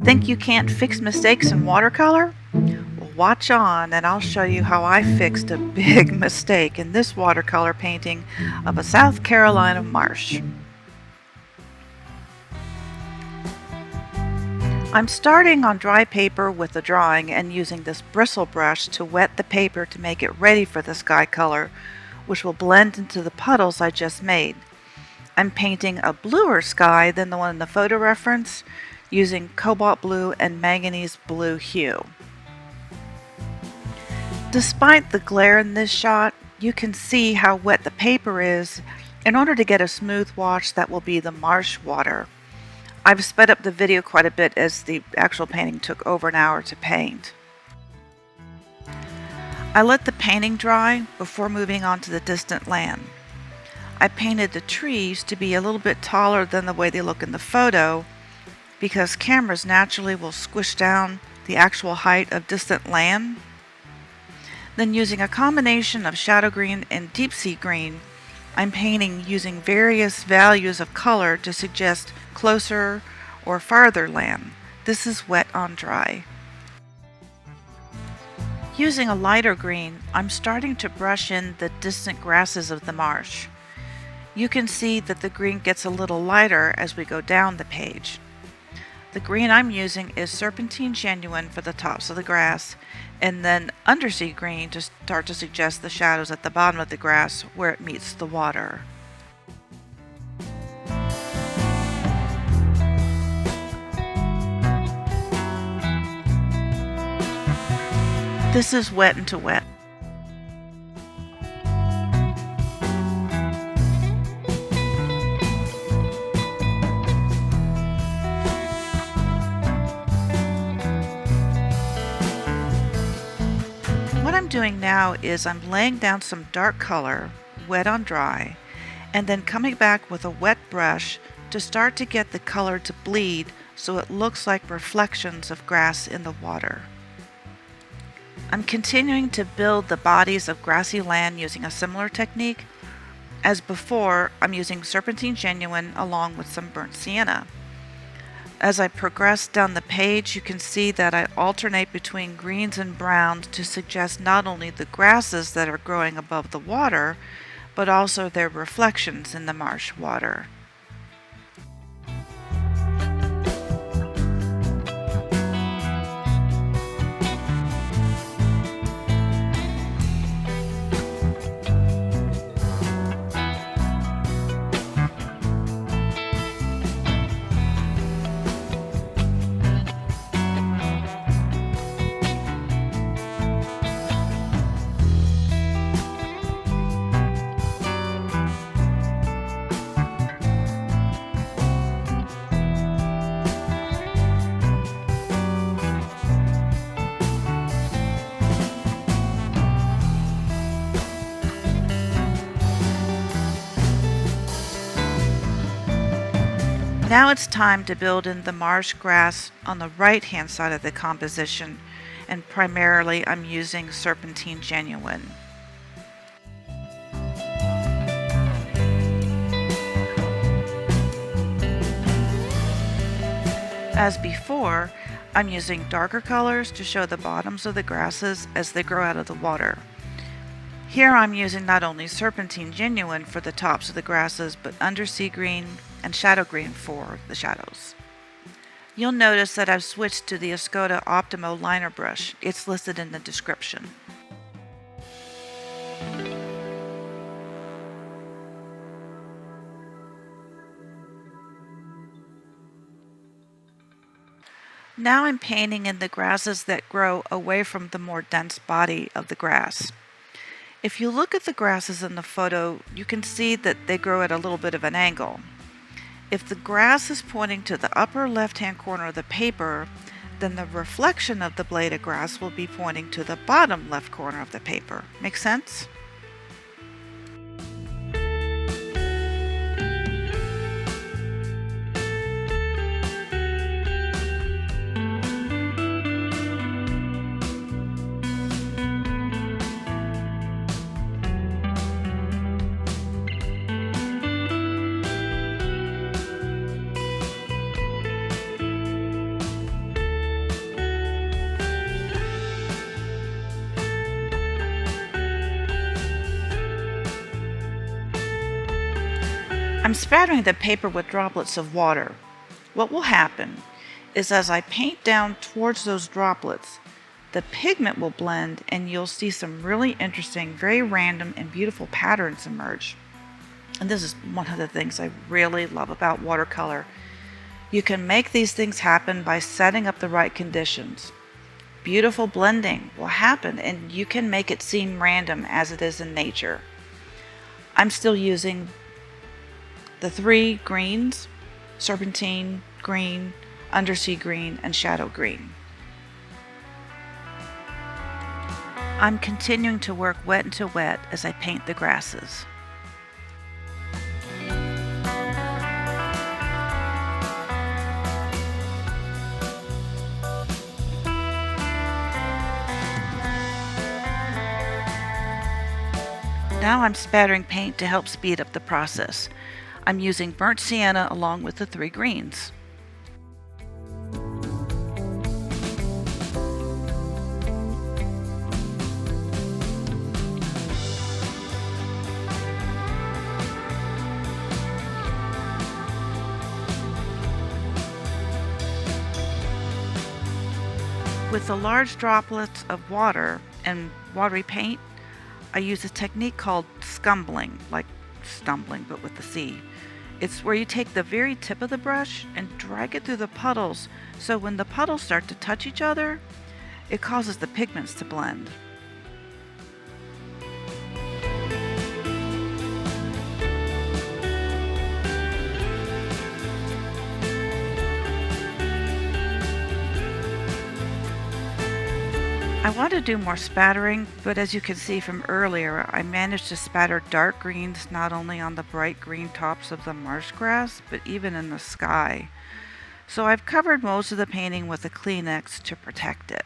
Think you can't fix mistakes in watercolor? Well, watch on and I'll show you how I fixed a big mistake in this watercolor painting of a South Carolina marsh. I'm starting on dry paper with the drawing and using this bristle brush to wet the paper to make it ready for the sky color, which will blend into the puddles I just made. I'm painting a bluer sky than the one in the photo reference, using cobalt blue and manganese blue hue. Despite the glare in this shot, you can see how wet the paper is in order to get a smooth wash that will be the marsh water. I've sped up the video quite a bit as the actual painting took over an hour to paint. I let the painting dry before moving on to the distant land. I painted the trees to be a little bit taller than the way they look in the photo, because cameras naturally will squish down the actual height of distant land. Then using a combination of shadow green and deep sea green, I'm painting using various values of color to suggest closer or farther land. This is wet on dry. Using a lighter green, I'm starting to brush in the distant grasses of the marsh. You can see that the green gets a little lighter as we go down the page. The green I'm using is Serpentine Genuine for the tops of the grass, and then undersea green to start to suggest the shadows at the bottom of the grass where it meets the water. This is wet into wet. What I'm doing now is I'm laying down some dark color, wet on dry, and then coming back with a wet brush to start to get the color to bleed so it looks like reflections of grass in the water. I'm continuing to build the bodies of grassy land using a similar technique. As before, I'm using Serpentine Genuine along with some burnt sienna. As I progress down the page, you can see that I alternate between greens and browns to suggest not only the grasses that are growing above the water, but also their reflections in the marsh water. Now it's time to build in the marsh grass on the right hand side of the composition, and primarily I'm using Serpentine Genuine. As before, I'm using darker colors to show the bottoms of the grasses as they grow out of the water. Here I'm using not only Serpentine Genuine for the tops of the grasses, but undersea green and shadow green for the shadows. You'll notice that I've switched to the Escoda Optimo liner brush. It's listed in the description. Now I'm painting in the grasses that grow away from the more dense body of the grass. If you look at the grasses in the photo, you can see that they grow at a little bit of an angle. If the grass is pointing to the upper left-hand corner of the paper, then the reflection of the blade of grass will be pointing to the bottom left corner of the paper. Make sense? I'm spattering the paper with droplets of water. What will happen is as I paint down towards those droplets, the pigment will blend and you'll see some really interesting, very random and beautiful patterns emerge. And this is one of the things I really love about watercolor. You can make these things happen by setting up the right conditions. Beautiful blending will happen and you can make it seem random as it is in nature. I'm still using the three greens: serpentine green, undersea green, and shadow green. I'm continuing to work wet into wet as I paint the grasses. Now I'm spattering paint to help speed up the process. I'm using burnt sienna along with the three greens. With the large droplets of water and watery paint, I use a technique called scumbling, like stumbling but with the C. It's where you take the very tip of the brush and drag it through the puddles, so when the puddles start to touch each other, it causes the pigments to blend. I want to do more spattering, but as you can see from earlier, I managed to spatter dark greens not only on the bright green tops of the marsh grass, but even in the sky. So I've covered most of the painting with a Kleenex to protect it.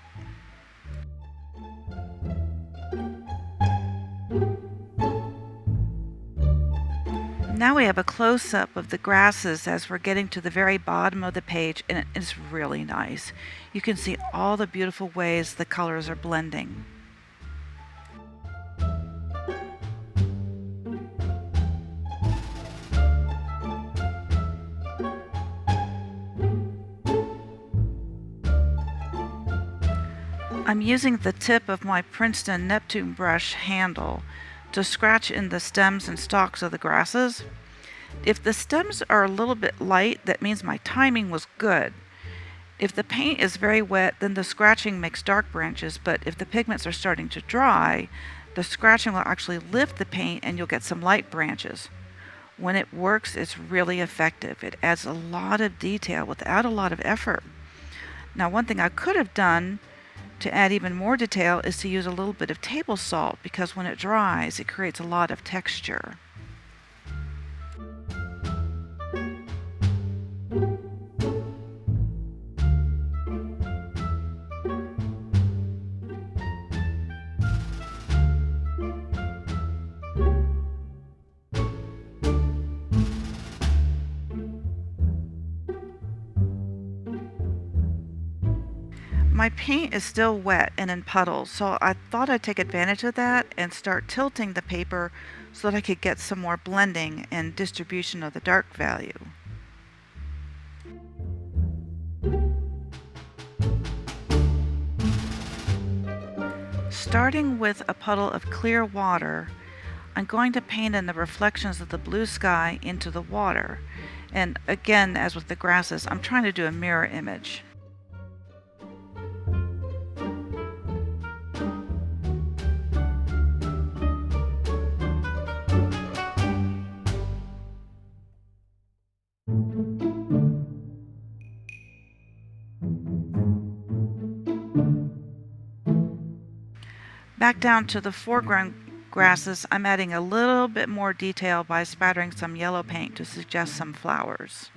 Now we have a close-up of the grasses as we're getting to the very bottom of the page, and it's really nice. You can see all the beautiful ways the colors are blending. I'm using the tip of my Princeton Neptune brush handle to scratch in the stems and stalks of the grasses. If the stems are a little bit light, that means my timing was good. If the paint is very wet, then the scratching makes dark branches, but if the pigments are starting to dry, the scratching will actually lift the paint and you'll get some light branches. When it works, it's really effective. It adds a lot of detail without a lot of effort. Now, one thing I could have done to add even more detail is to use a little bit of table salt, because when it dries, it creates a lot of texture. My paint is still wet and in puddles, so I thought I'd take advantage of that and start tilting the paper so that I could get some more blending and distribution of the dark value. Starting with a puddle of clear water, I'm going to paint in the reflections of the blue sky into the water. And again, as with the grasses, I'm trying to do a mirror image. Back down to the foreground grasses, I'm adding a little bit more detail by spattering some yellow paint to suggest some flowers.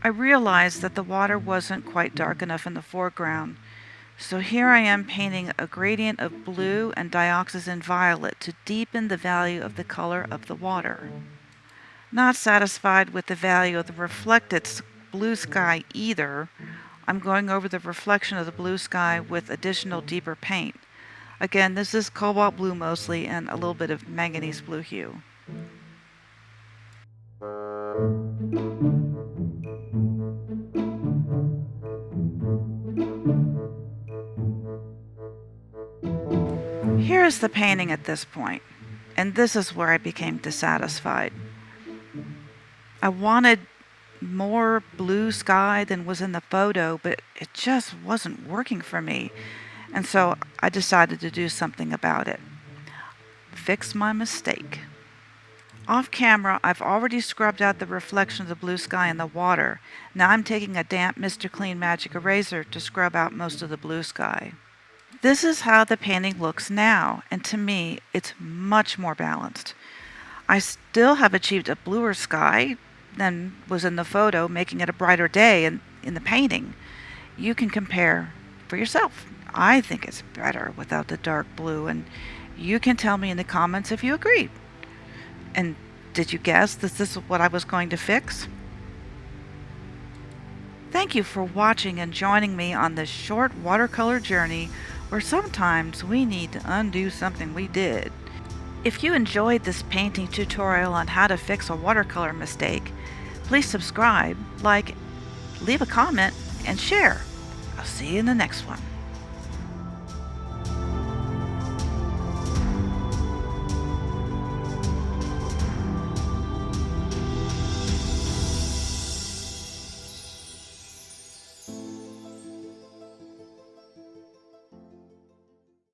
I realized that the water wasn't quite dark enough in the foreground, so here I am painting a gradient of blue and dioxazine violet to deepen the value of the color of the water. Not satisfied with the value of the reflected blue sky either, I'm going over the reflection of the blue sky with additional deeper paint. Again, this is cobalt blue mostly and a little bit of manganese blue hue. Here is the painting at this point, and this is where I became dissatisfied. I wanted more blue sky than was in the photo, but it just wasn't working for me. And so I decided to do something about it. Fix my mistake. Off camera, I've already scrubbed out the reflection of the blue sky in the water. Now I'm taking a damp Mr. Clean Magic Eraser to scrub out most of the blue sky. This is how the painting looks now, and to me, it's much more balanced. I still have achieved a bluer sky than was in the photo, making it a brighter day in the painting. You can compare for yourself. I think it's better without the dark blue, and you can tell me in the comments if you agree. And did you guess that this is what I was going to fix? Thank you for watching and joining me on this short watercolor journey where sometimes we need to undo something we did. If you enjoyed this painting tutorial on how to fix a watercolor mistake, please subscribe, like, leave a comment, and share. I'll see you in the next one.